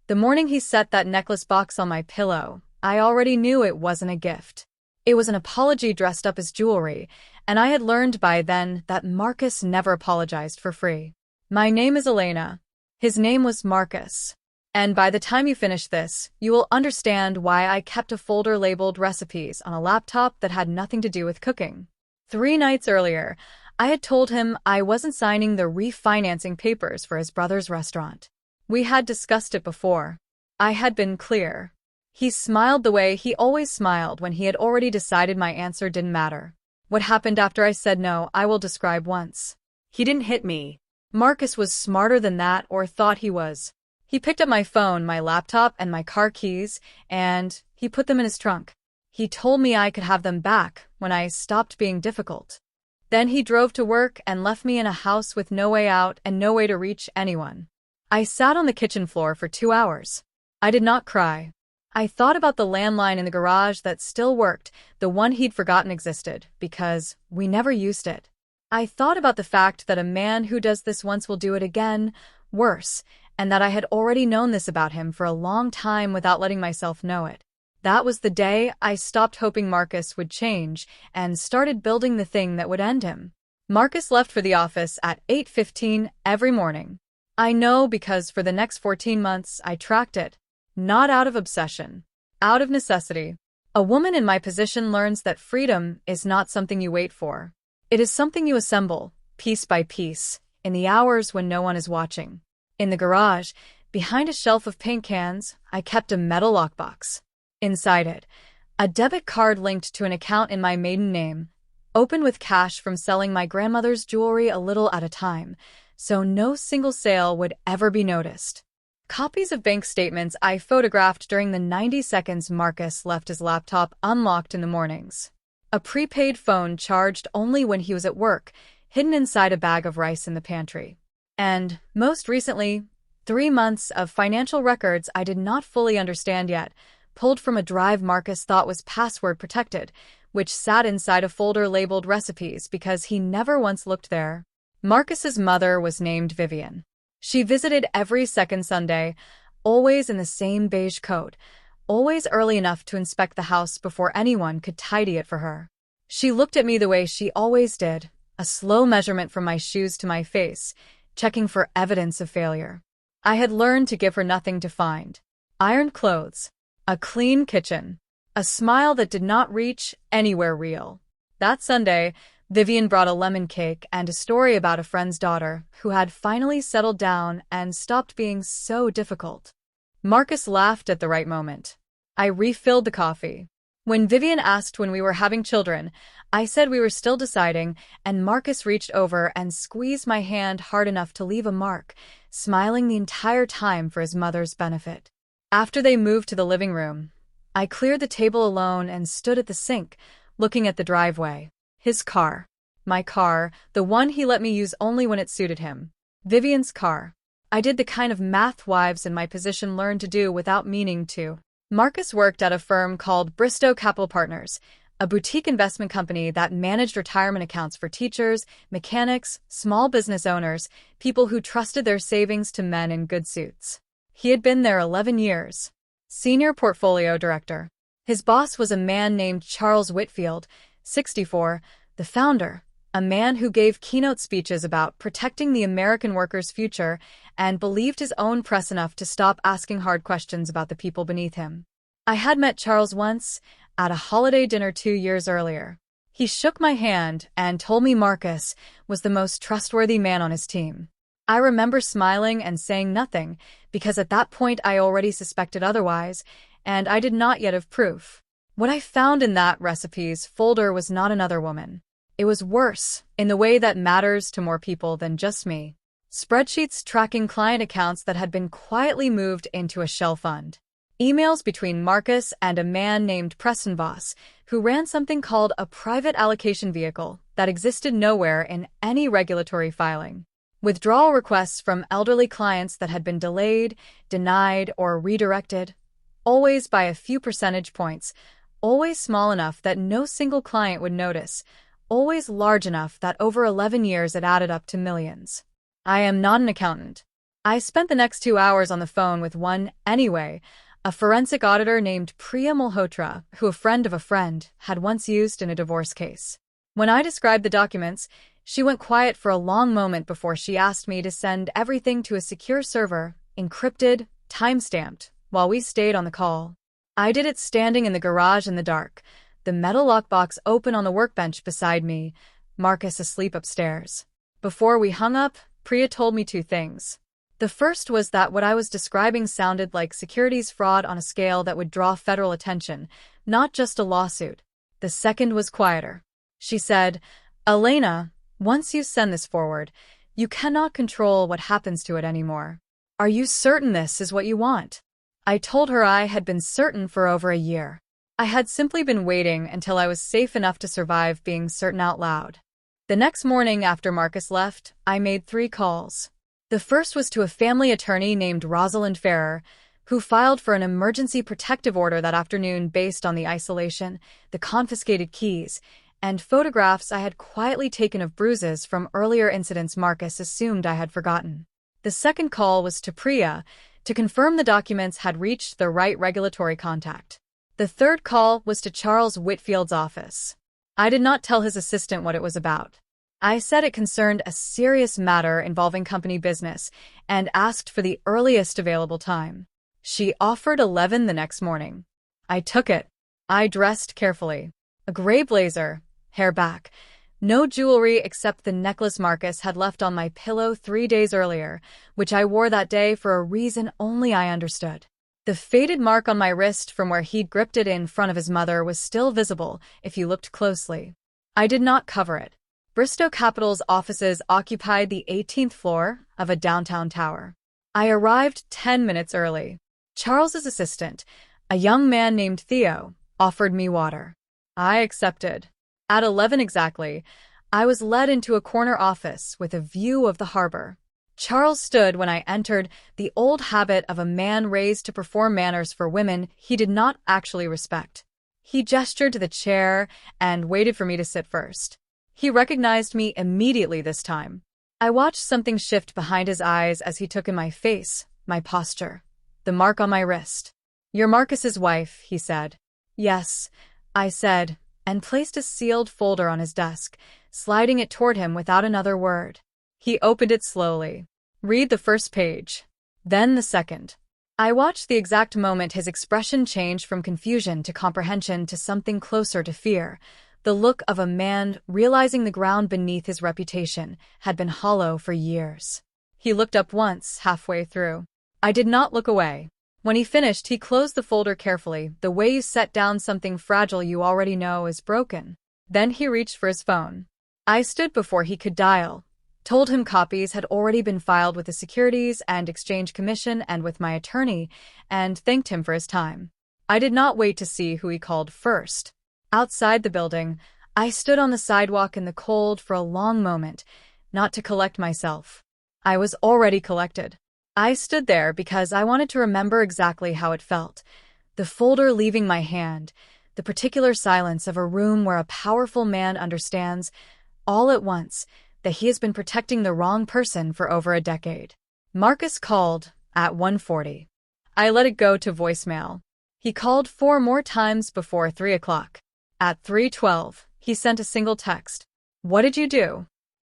The morning he set that necklace box on my pillow, I already knew it wasn't a gift. It was an apology dressed up as jewelry, and I had learned by then that Marcus never apologized for free. My name is Elena. His name was Marcus. And by the time you finish this, you will understand why I kept a folder labeled recipes on a laptop that had nothing to do with cooking. 3 nights earlier, I had told him I wasn't signing the refinancing papers for his brother's restaurant. We had discussed it before. I had been clear. He smiled the way he always smiled when he had already decided my answer didn't matter. What happened after I said no, I will describe once. He didn't hit me. Marcus was smarter than that, or thought he was. He picked up my phone, my laptop, and my car keys, and he put them in his trunk. He told me I could have them back when I stopped being difficult. Then he drove to work and left me in a house with no way out and no way to reach anyone. I sat on the kitchen floor for 2 hours. I did not cry. I thought about the landline in the garage that still worked, the one he'd forgotten existed, because we never used it. I thought about the fact that a man who does this once will do it again, worse, and that I had already known this about him for a long time without letting myself know it. That was the day I stopped hoping Marcus would change and started building the thing that would end him. Marcus left for the office at 8:15 every morning. I know because for the next 14 months I tracked it. Not out of obsession. Out of necessity. A woman in my position learns that freedom is not something you wait for. It is something you assemble, piece by piece, in the hours when no one is watching. In the garage, behind a shelf of paint cans, I kept a metal lockbox. Inside it, a debit card linked to an account in my maiden name, opened with cash from selling my grandmother's jewelry a little at a time, so no single sale would ever be noticed. Copies of bank statements I photographed during the 90 seconds Marcus left his laptop unlocked in the mornings. A prepaid phone charged only when he was at work, hidden inside a bag of rice in the pantry. And, most recently, 3 months of financial records I did not fully understand yet, pulled from a drive Marcus thought was password protected, which sat inside a folder labeled recipes because he never once looked there. Marcus's mother was named Vivian. She visited every second Sunday, always in the same beige coat, always early enough to inspect the house before anyone could tidy it for her. She looked at me the way she always did, a slow measurement from my shoes to my face, checking for evidence of failure. I had learned to give her nothing to find. Ironed clothes, a clean kitchen, a smile that did not reach anywhere real. That Sunday, Vivian brought a lemon cake and a story about a friend's daughter who had finally settled down and stopped being so difficult. Marcus laughed at the right moment. I refilled the coffee. When Vivian asked when we were having children, I said we were still deciding, and Marcus reached over and squeezed my hand hard enough to leave a mark, smiling the entire time for his mother's benefit. After they moved to the living room, I cleared the table alone and stood at the sink, looking at the driveway. His car. My car, the one he let me use only when it suited him. Vivian's car. I did the kind of math wives in my position learned to do without meaning to. Marcus worked at a firm called Bristow Capital Partners, a boutique investment company that managed retirement accounts for teachers, mechanics, small business owners, people who trusted their savings to men in good suits. He had been there 11 years. Senior portfolio director. His boss was a man named Charles Whitfield, 64, the founder, a man who gave keynote speeches about protecting the American worker's future and believed his own press enough to stop asking hard questions about the people beneath him. I had met Charles once, at a holiday dinner 2 years earlier. He shook my hand and told me Marcus was the most trustworthy man on his team. I remember smiling and saying nothing, because at that point I already suspected otherwise, and I did not yet have proof. What I found in that recipes folder was not another woman. It was worse, in the way that matters to more people than just me. Spreadsheets tracking client accounts that had been quietly moved into a shell fund. Emails between Marcus and a man named Preston Voss, who ran something called a private allocation vehicle that existed nowhere in any regulatory filing. Withdrawal requests from elderly clients that had been delayed, denied, or redirected, always by a few percentage points, always small enough that no single client would notice, always large enough that over 11 years it added up to millions. I am not an accountant. I spent the next 2 hours on the phone with one, anyway, a forensic auditor named Priya Malhotra, who a friend of a friend had once used in a divorce case. When I described the documents, she went quiet for a long moment before she asked me to send everything to a secure server, encrypted, time-stamped, while we stayed on the call. I did it standing in the garage in the dark, the metal lockbox open on the workbench beside me, Marcus asleep upstairs. Before we hung up, Priya told me two things. The first was that what I was describing sounded like securities fraud on a scale that would draw federal attention, not just a lawsuit. The second was quieter. She said, "Elena, once you send this forward, you cannot control what happens to it anymore. Are you certain this is what you want?" I told her I had been certain for over a year. I had simply been waiting until I was safe enough to survive being certain out loud. The next morning after Marcus left, I made 3 calls. The first was to a family attorney named Rosalind Ferrer, who filed for an emergency protective order that afternoon based on the isolation, the confiscated keys, and photographs I had quietly taken of bruises from earlier incidents Marcus assumed I had forgotten. The second call was to Priya to confirm the documents had reached the right regulatory contact. The third call was to Charles Whitfield's office. I did not tell his assistant what it was about. I said it concerned a serious matter involving company business and asked for the earliest available time. She offered 11 the next morning. I took it. I dressed carefully. A gray blazer, hair back, no jewelry except the necklace Marcus had left on my pillow 3 days earlier, which I wore that day for a reason only I understood. The faded mark on my wrist from where he'd gripped it in front of his mother was still visible if you looked closely. I did not cover it. Bristow Capital's offices occupied the 18th floor of a downtown tower. I arrived 10 minutes early. Charles's assistant, a young man named Theo, offered me water. I accepted. At 11 exactly, I was led into a corner office with a view of the harbor. Charles stood when I entered, the old habit of a man raised to perform manners for women he did not actually respect. He gestured to the chair and waited for me to sit first. He recognized me immediately this time. I watched something shift behind his eyes as he took in my face, my posture, the mark on my wrist. "You're Marcus's wife," he said. "Yes," I said, and placed a sealed folder on his desk, sliding it toward him without another word. He opened it slowly. "Read the first page." Then the second. I watched the exact moment his expression changed from confusion to comprehension to something closer to fear, the look of a man realizing the ground beneath his reputation had been hollow for years. He looked up once, halfway through. I did not look away. When he finished, he closed the folder carefully, the way you set down something fragile you already know is broken. Then he reached for his phone. I stood before he could dial, told him copies had already been filed with the Securities and Exchange Commission and with my attorney, and thanked him for his time. I did not wait to see who he called first. Outside the building, I stood on the sidewalk in the cold for a long moment, not to collect myself. I was already collected. I stood there because I wanted to remember exactly how it felt. The folder leaving my hand, the particular silence of a room where a powerful man understands, all at once, that he has been protecting the wrong person for over a decade. Marcus called at 1:40. I let it go to voicemail. He called 4 more times before 3 o'clock. At 3:12, he sent a single text. "What did you do?"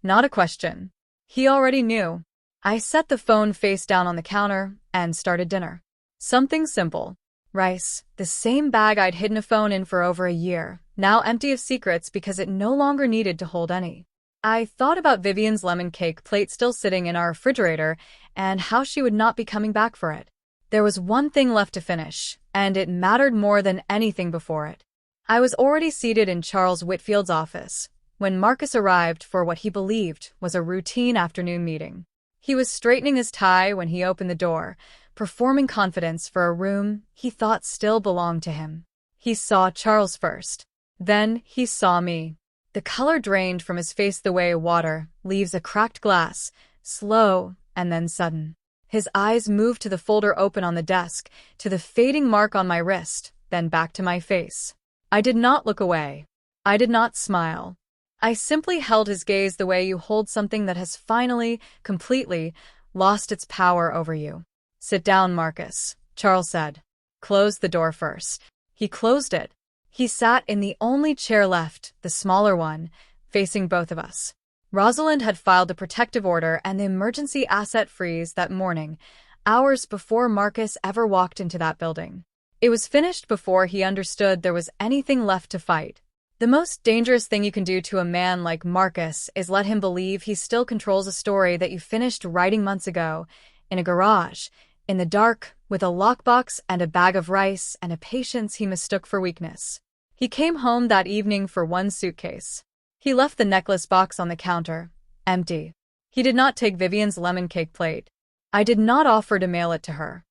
Not a question. He already knew. I set the phone face down on the counter and started dinner. Something simple. Rice, the same bag I'd hidden a phone in for over a year, now empty of secrets because it no longer needed to hold any. I thought about Vivian's lemon cake plate still sitting in our refrigerator and how she would not be coming back for it. There was one thing left to finish, and it mattered more than anything before it. I was already seated in Charles Whitfield's office when Marcus arrived for what he believed was a routine afternoon meeting. He was straightening his tie when he opened the door, performing confidence for a room he thought still belonged to him. He saw Charles first. Then he saw me. The color drained from his face the way water leaves a cracked glass, slow and then sudden. His eyes moved to the folder open on the desk, to the fading mark on my wrist, then back to my face. I did not look away. I did not smile. I simply held his gaze the way you hold something that has finally, completely, lost its power over you. Sit down, Marcus, Charles said. Close the door first. He closed it. He sat in the only chair left, the smaller one, facing both of us. Rosalind had filed the protective order and the emergency asset freeze that morning, hours before Marcus ever walked into that building. It was finished before he understood there was anything left to fight. The most dangerous thing you can do to a man like Marcus is let him believe he still controls a story that you finished writing months ago, in a garage, in the dark, with a lockbox and a bag of rice and a patience he mistook for weakness. He came home that evening for one suitcase. He left the necklace box on the counter, empty. He did not take Vivian's lemon cake plate. I did not offer to mail it to her.